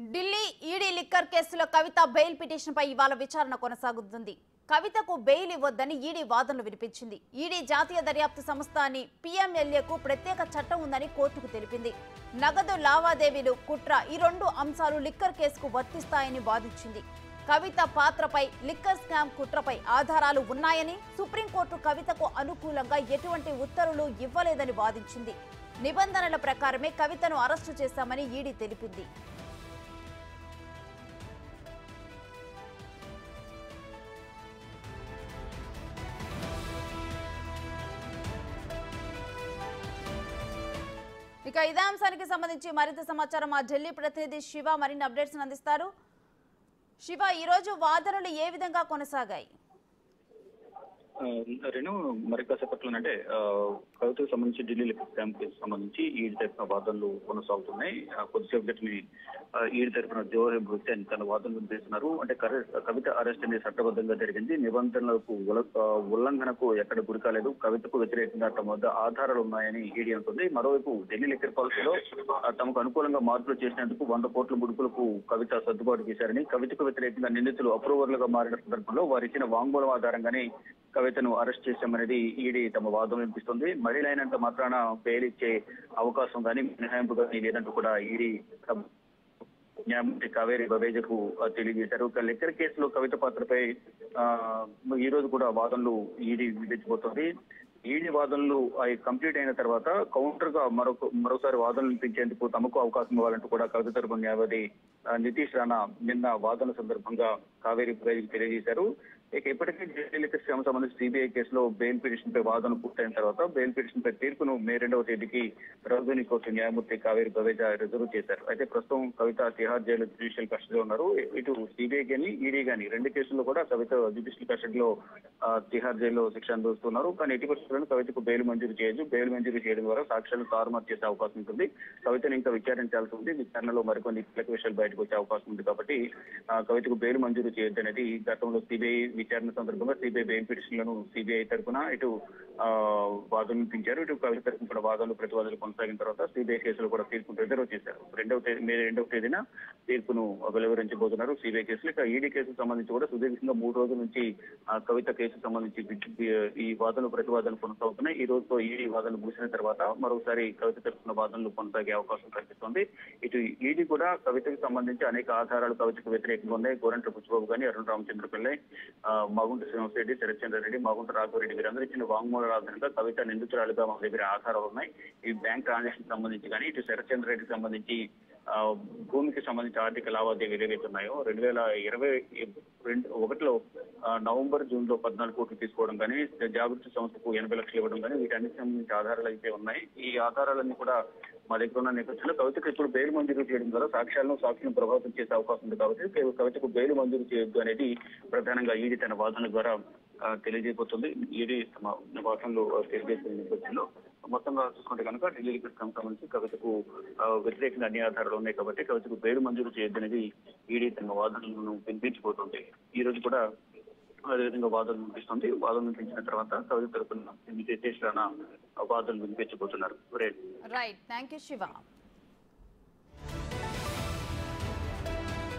Delhi ED liquor కేసులో కవిత bail పిటిషన్పై ఇవాళ విచారణ కొనసాగుతుంది. కవితకు బెయిల్ ఇవ్వొద్దని ఈడీ వాదనలు వినిపించింది. ఈడీ జాతీయ దర్యాప్తు సంస్థ అని పీఎంఎల్ఏకు ప్రత్యేక చట్టం ఉందని కోర్టుకు తెలిపింది. నగదు లావాదేవీలు, కుట్ర ఈ రెండు అంశాలు లిక్కర్ కేసుకు వర్తిస్తాయని వాదించింది. కవిత పాత్రపై, లిక్కర్ స్కామ్ కుట్రపై ఆధారాలు ఉన్నాయని, సుప్రీంకోర్టు కవితకు అనుకూలంగా ఎటువంటి ఉత్తర్వులు ఇవ్వలేదని వాదించింది. నిబంధనల ప్రకారమే కవితను అరెస్టు చేశామని ఈడీ తెలిపింది. ఇక ఇదే అంశానికి సంబంధించి మరింత సమాచారం మా ఢిల్లీ ప్రతినిధి శివ మరిన్ని అప్డేట్స్ అందిస్తారు. శివ, ఈ రోజు వాదనలు ఏ విధంగా కొనసాగాయి? రేణు మరి కాసేపట్లోనంటే కవితకు సంబంధించి ఢిల్లీ లిక్కర్ స్కామ్ కేసు సంబంధించి ఈడీ తరఫున వాదనలు కొనసాగుతున్నాయి. కొద్దిసేపటిని ఈడీ తరఫున జోహర్ హుస్సేన్ తన వాదనలు వినిపిస్తున్నారు. అంటే కవిత అరెస్ట్ అనేది చట్టబద్ధంగా జరిగింది, నిబంధనలకు ఉల్లంఘనకు ఎక్కడ గురి కాలేదు, కవితకు వ్యతిరేకంగా తమ వద్ద ఆధారాలు ఉన్నాయని ఈడీ అంటుంది. మరోవైపు ఢిల్లీ లిక్కర్ పాలసీలో తమకు అనుకూలంగా మార్పులు చేసినందుకు 100 కోట్ల ముడుపులకు కవిత సర్దుబాటు చేశారని, కవితకు వ్యతిరేకంగా నిందితులు అప్రూవర్లుగా మారిన సందర్భంలో వారు ఇచ్చిన వాంగ్మూలం ఆధారంగానే కవితను అరెస్ట్ చేశామనేది ఈడీ తమ వాదన వినిపిస్తుంది. మహిళ అయినంత మాత్రాన బెయిల్ ఇచ్చే అవకాశం కానీ మినహాయింపు కానీ లేదంటూ కూడా ఈడీ న్యాయమూర్తి కావేరి బవేజకు తెలియజేశారు. లిక్కర్ కేసులో కవిత పాత్రపై ఈ రోజు కూడా వాదనలు ఈడీ విధించబోతోంది. ఈడీ వాదనలు కంప్లీట్ అయిన తర్వాత కౌంటర్ గా మరోసారి వాదనలు వినిపించేందుకు తమకు అవకాశం ఇవ్వాలంటూ కూడా కవిత తరపున న్యాయవాది నితీష్ రాణా నిన్న వాదన సందర్భంగా కావేరి బవేజకు తెలియజేశారు. ఇక ఇప్పటికీ ఢిల్లీ లిక్కర్ స్కామ్ సంబంధించి సిబిఐ కేసులో బెయిల్ పిటిషన్ పై వాదన పూర్తయిన తర్వాత బెయిల్ పిటిషన్ పై తీర్పును మే 2వ తేదీకి రాజధాని కోర్టు న్యాయమూర్తి కావేరి బవేజ రిజర్వ్ చేశారు. అయితే ప్రస్తుతం కవిత తిహార్ జైలు జ్యుడిషియల్ కస్టడీలో ఉన్నారు. ఇటు సిబిఐ గానీ ఈడీ గానీ రెండు కేసుల్లో కూడా కవిత జ్యుడిషియల్ కస్టడీలో తిహార్ జైల్లో శిక్ష అనుభవిస్తున్నారు. కానీ ఎట్టి పరిస్థితుల్లో కవితకు బెయిల్ మంజూరు చేయొచ్చు. బెయిల్ మంజూరు చేయడం ద్వారా సాక్ష్యాలను తారుమారు చేసే అవకాశం ఉంటుంది. కవితను ఇంకా విచారించాల్సి ఉంది. విచారణలో మరికొన్ని కీలక విషయాలు బయటకు వచ్చే అవకాశం ఉంది. కాబట్టి కవితకు బెయిల్ మంజూరు చేయొద్దు అనేది గతంలో సిబిఐ విచారణ సందర్భంగా సిబిఐ బెయిల్ పిటిషన్లను సిబిఐ తరఫున ఇటు వాదనలు వినిపించారు. ఇటు కవిత తరఫున కూడా వాదనలు ప్రతివాదనలు కొనసాగిన తర్వాత సిబిఐ కేసులు కూడా తీర్పును రిజర్వ్ చేశారు. మే 2వ తేదీన తీర్పును వెలువరించబోతున్నారు సిబిఐ కేసులు. ఇక ఈడీ కేసుకు సంబంధించి కూడా సుదీర్ఘంగా 3 రోజుల నుంచి కవిత కేసుకు సంబంధించి ఈ వాదనలు ప్రతివాదనలు కొనసాగుతున్నాయి. ఈ రోజుతో ఈడీ వాదనలు ముగిసిన తర్వాత మరోసారి కవిత తరఫున వాదనలు కొనసాగే అవకాశం కనిపిస్తోంది. ఇటు ఈడీ కూడా కవితకు సంబంధించి అనేక ఆధారాలు కవితకు వ్యతిరేకంగా ఉన్నాయి. గోరంట్ల బుచ్చిబాబు కానీ, అరుణ్ రామచంద్ర పిల్లై, మాగుంట శ్రీనివాసరెడ్డి, శరత్చంద్ర రెడ్డి, మాగుంట రాఘవరెడ్డి వీరందరూ ఇచ్చిన వాంగ్మూల ఆధారంగా కవిత నిందితురాలుగా మా దగ్గర ఆధారాలు ఉన్నాయి. ఈ బ్యాంక్ ట్రాన్సాక్షన్ సంబంధించి కానీ, ఇటు శరత్చంద్ర రెడ్డికి సంబంధించి భూమికి సంబంధించి ఆర్థిక లావాదేవీలు ఏవైతే ఉన్నాయో 2021లో నవంబర్, జూన్ లో 14 కోట్లు తీసుకోవడం కానీ, జాగృతి సంస్థకు 80 లక్షలు ఇవ్వడం కానీ వీటన్నిటికి సంబంధించి ఆధారాలు అయితే ఉన్నాయి. ఈ ఆధారాలన్నీ కూడా మా దగ్గర ఉన్న నేపథ్యంలో కవితకు ఇప్పుడు బెయిల్ మంజూరు చేయడం ద్వారా సాక్షులను ప్రభావితం చేసే అవకాశం ఉంది. కాబట్టి కవితకు బెయిల్ మంజూరు చేయొద్దు అనేది ప్రధానంగా ఈడీ తన వాదన ద్వారా తెలియజేయబోతుంది. ఈడీ తమ వాదనలు తెలియజేసిన నేపథ్యంలో మొత్తంగా చూసుకుంటే కనుక ఢిల్లీ లిక్కర్ స్కామ్ సంబంధించి కవితకు వ్యతిరేకంగా అన్ని ఆధారాలు ఉన్నాయి. కాబట్టి కవితకు బెయిల్ మంజూరు చేయొద్దు అనేది ఈడీ తన వాదనలను వినిపించబోతుంది. ఈ రోజు కూడా అదేవిధంగా వాదనలు వినిపిస్తుంది. వాదనలు వినిపించిన తర్వాత కవిత తరపున నితీష్ రాణా వాదనలు వినిపించబోతున్నారు. Right, thank you Shiva.